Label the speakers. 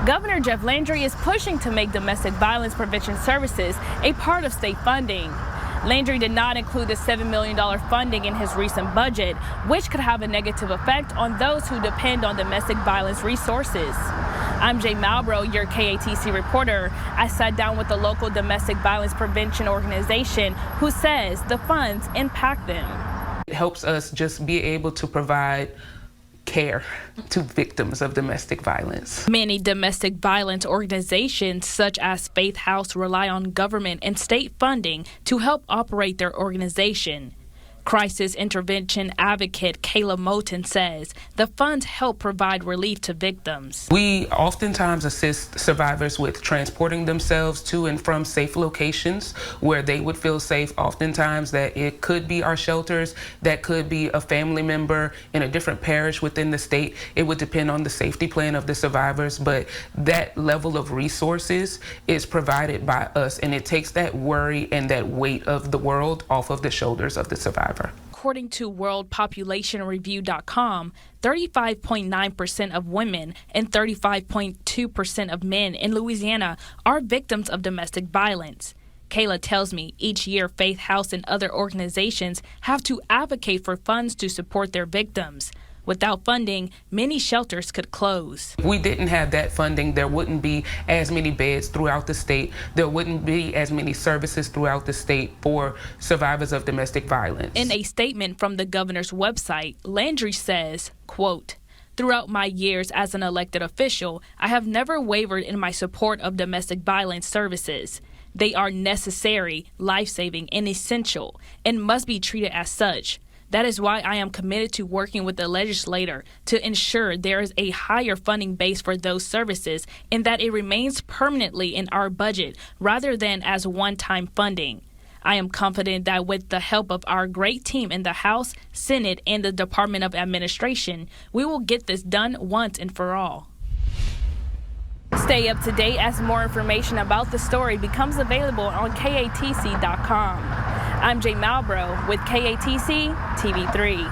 Speaker 1: Governor Jeff Landry is pushing to make domestic violence prevention services a part of state funding. Landry did not include the $7 million funding in his recent budget, which could have a negative effect on those who depend on domestic violence resources. I'm Jay Malbrough, your KATC reporter. I sat down with the local domestic violence prevention organization who says the funds impact them.
Speaker 2: It helps us just be able to provide care to victims of domestic violence.
Speaker 1: Many domestic violence organizations, such as Faith House, rely on government and state funding to help operate their organization. Crisis intervention advocate Kayla Moten says the funds help provide relief to victims.
Speaker 2: We oftentimes assist survivors with transporting themselves to and from safe locations where they would feel safe. Oftentimes that it could be our shelters, that could be a family member in a different parish within the state. It would depend on the safety plan of the survivors, but that level of resources is provided by us, and it takes that worry and that weight of the world off of the shoulders of the survivor.
Speaker 1: According to WorldPopulationReview.com, 35.9% of women and 35.2% of men in Louisiana are victims of domestic violence. Kayla tells me each year Faith House and other organizations have to advocate for funds to support their victims. Without funding, many shelters could close.
Speaker 2: If we didn't have that funding, there wouldn't be as many beds throughout the state. There wouldn't be as many services throughout the state for survivors of domestic violence.
Speaker 1: In a statement from the governor's website, Landry says, quote, "Throughout my years as an elected official, I have never wavered in my support of domestic violence services. They are necessary, life-saving, and essential, and must be treated as such. That is why I am committed to working with the legislator to ensure there is a higher funding base for those services and that it remains permanently in our budget rather than as one-time funding. I am confident that with the help of our great team in the House, Senate, and the Department of Administration, we will get this done once and for all." Stay up to date as more information about the story becomes available on KATC.com. I'm Jay Malbrough with KATC TV3.